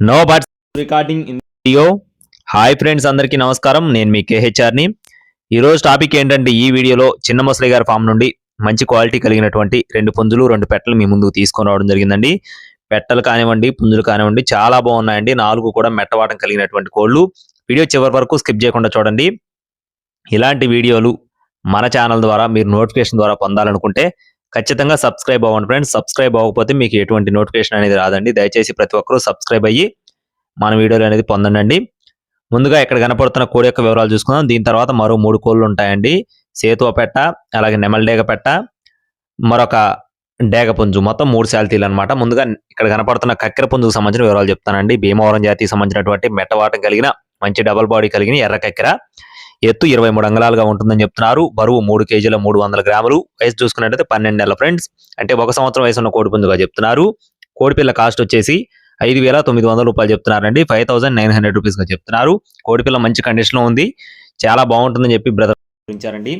No buts recording in video. Hi friends, అందరికీ నమస్కారం. నేను మీ కేహెచ్ఆర్ని. ఈరోజు టాపిక్ ఏంటంటే, ఈ వీడియోలో చిన్న ముసలి గారి ఫామ్ నుండి మంచి క్వాలిటీ కలిగినటువంటి 2 పుంజులు 2 పెట్టలు మీ ముందుకు తీసుకొని రావడం జరిగిందండి. పెట్టలు కానివ్వండి, పుంజులు కానివ్వండి, చాలా బాగున్నాయండి. 4 కూడా మెట్టవాటం కలిగినటువంటి కోళ్ళు. వీడియో చివరి వరకు స్కిప్ చేయకుండా చూడండి. ఇలాంటి వీడియోలు మన ఛానల్ ద్వారా మీరు నోటిఫికేషన్ ద్వారా పొందాలనుకుంటే ఖచ్చితంగా సబ్స్క్రైబ్ అవ్వండి ఫ్రెండ్స్. సబ్స్క్రైబ్ అవ్వకపోతే మీకు ఎటువంటి నోటిఫికేషన్ అనేది రాదండి. దయచేసి ప్రతి ఒక్కరూ సబ్స్క్రైబ్ అయ్యి మన వీడియోలు అనేది పొందండి. ముందుగా ఇక్కడ కనపడుతున్న కోడి యొక్క వివరాలు చూసుకుందాం. దీని తర్వాత మరో 3 కోళ్ళు ఉంటాయండి. సేతువ పెట్ట, అలాగే నెమలి డేగ పెట్ట, మరొక డేగ పుంజు, మొత్తం 3 శాల్తీలు అనమాట. ముందుగా ఇక్కడ కనపడుతున్న కక్కెర పుంజుకు సంబంధించిన వివరాలు చెప్తానండి. భీమవరం జాతికి సంబంధించినటువంటి మెట్టవాటం కలిగిన మంచి డబల్ బాడీ కలిగిన ఎర్ర కక్కెర. ఎత్తు 23 అంగుళాలుగా ఉంటుందని చెప్తున్నారు. బరువు 3 కేజీల 300 గ్రాములు. వయసు చూసుకున్నట్లయితే 12 నెలల ఫ్రెండ్స్, అంటే 1 సంవత్సరం వయసు ఉన్న కోడి పుంజుగా చెప్తున్నారు. కోడిపిల్ల కాస్ట్ వచ్చేసి 5,900 రూపాయలు చెప్తున్నారండి. 5,900 రూపీస్గా చెప్తున్నారు. కోడిపిల్ల మంచి కండిషన్లో ఉంది, చాలా బాగుంటుందని చెప్పి బ్రదర్ గురించారండి.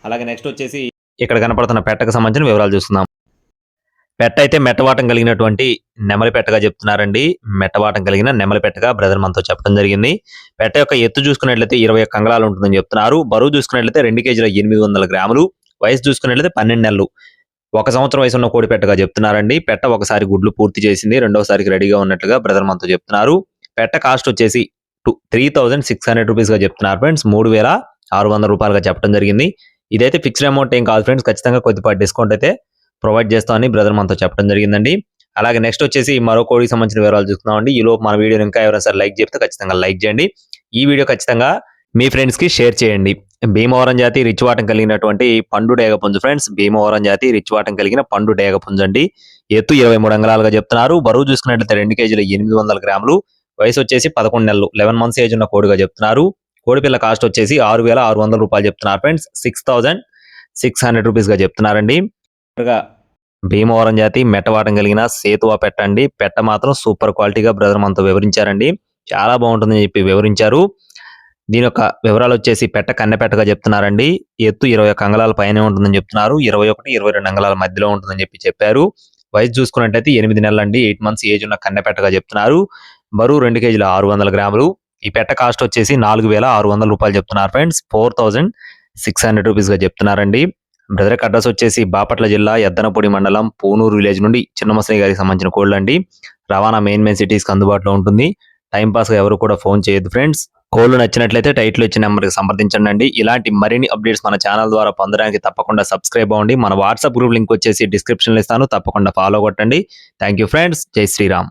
అలాగే నెక్స్ట్ వచ్చేసి ఇక్కడ కనపడుతున్న పెట్టకు సంబంధించిన వివరాలు చూస్తున్నాం. పెట్ట అయితే మెట్టవాటం కలిగినటువంటి నెమలి పెట్టగా చెప్తున్నారండి. మెట్టవాటం కలిగిన నెమలి పెట్టగా బ్రదర్ మనతో చెప్పడం జరిగింది. పెట్ట యొక్క ఎత్తు చూసుకున్నట్లయితే 21 అంగుళాలు ఉంటుందని చెప్తున్నారు. బరువు చూసుకున్నట్లయితే 2 కేజీల 800 గ్రాములు. వయసు చూసుకున్నట్లయితే 12 నెలలు. 1 సంవత్సరం వయసు ఉన్న కోడి పెట్టగా చెప్తున్నారండి. పెట్ట ఒకసారి గుడ్లు పూర్తి చేసింది, రెండోసారికి రెడీగా ఉన్నట్లుగా బ్రదర్ మనతో చెప్తున్నారు. పెట్ట కాస్ట్ వచ్చేసి 3,600 రూపీస్గా చెప్తున్నారు ఫ్రెండ్స్. 3,600 రూపాయలుగా చెప్పడం జరిగింది. ఇదైతే ఫిక్స్డ్ అమౌంట్ ఏం కాదు ఫ్రెండ్స్, ఖచ్చితంగా కొద్దిపాటి డిస్కౌంట్ అయితే ప్రొవైడ్ చేస్తామని బ్రదర్ మనతో చెప్పడం జరిగిందండి. అలాగే నెక్స్ట్ వచ్చేసి మరో కోడికి సంబంధించిన వివరాలు చూస్తున్నామండి. ఈలోపు మన వీడియోని ఇంకా ఎవరైనా సరే లైక్ చెప్తే ఖచ్చితంగా లైక్ చేయండి. ఈ వీడియో ఖచ్చితంగా మీ ఫ్రెండ్స్ కి షేర్ చేయండి. భీమవరం జాతి రిచ్ వాటం కలిగినటువంటి పండు డేగ పుంజు ఫ్రెండ్స్. భీమవరం జాతి రిచ్ వాటం కలిగిన పండు డేగ పుంజు అండి. ఎత్తు 23 అంగుళాలుగా చెప్తున్నారు. బరువు చూసుకున్నట్లయితే 2 కేజీల 800 గ్రాములు. వయసు వచ్చేసి 11 నెలలు, 11 మంత్స్ ఏజ్ ఉన్న కోడిగా చెప్తున్నారు. కోడిపిల్ల కాస్ట్ వచ్చేసి 6,600 రూపాయలు చెప్తున్నారు ఫ్రెండ్స్. 6,600 రూపీస్గా చెప్తున్నారండి. భీమవరం జాతి మెట్టవాటం కలిగిన సేతువా పెట్టండి. పెట్ట మాత్రం సూపర్ క్వాలిటీగా బ్రదర్ మనతో వివరించారండి. చాలా బాగుంటుందని చెప్పి వివరించారు. దీని యొక్క వివరాలు వచ్చేసి పెట్ట కన్నె పెట్టగా చెప్తున్నారండి. ఎత్తు 21 అంగుళాల పైనే ఉంటుందని చెప్తున్నారు. 21, 22 అంగుళాల మధ్యలో ఉంటుందని చెప్పారు. వయసు చూసుకున్నట్టయితే 8 నెలలండి, 8 మంత్స్ ఏజ్ ఉన్న కన్నె పెట్టగా చెప్తున్నారు. బరువు 2 కేజీల 600 గ్రాములు. ఈ పెట్ట కాస్ట్ వచ్చేసి 4,600 రూపాయలు చెప్తున్నారు ఫ్రెండ్స్. 4,600 రూపీస్గా చెప్తున్నారండి. బ్రదర్ అడ్రస్ వచ్చేసి బాపట్ల జిల్లా ఎద్దనపూడి మండలం పూనూరు విలేజ్ నుండి చిన్న ముసలి గారికి సంబంధించిన కోళ్ళు అండి. రవాణా మెయిన్ సిటీస్కి అందుబాటులో ఉంటుంది. టైంపాస్గా ఎవరు కూడా ఫోన్ చేయొద్దు ఫ్రెండ్స్. కోళ్ళు నచ్చినట్లయితే టైటిల్ వచ్చిన నెంబర్కి సంప్రదించండి. ఇలాంటి మరిన్ని అప్డేట్స్ మన ఛానల్ ద్వారా పొందడానికి తప్పకుండా సబ్స్క్రైబ్ అవ్వండి. మన వాట్సాప్ గ్రూప్ లింక్ వచ్చేసి డిస్క్రిప్షన్లో ఇస్తాను, తప్పకుండా ఫాలో కొట్టండి. Thank you friends. జై శ్రీరామ్.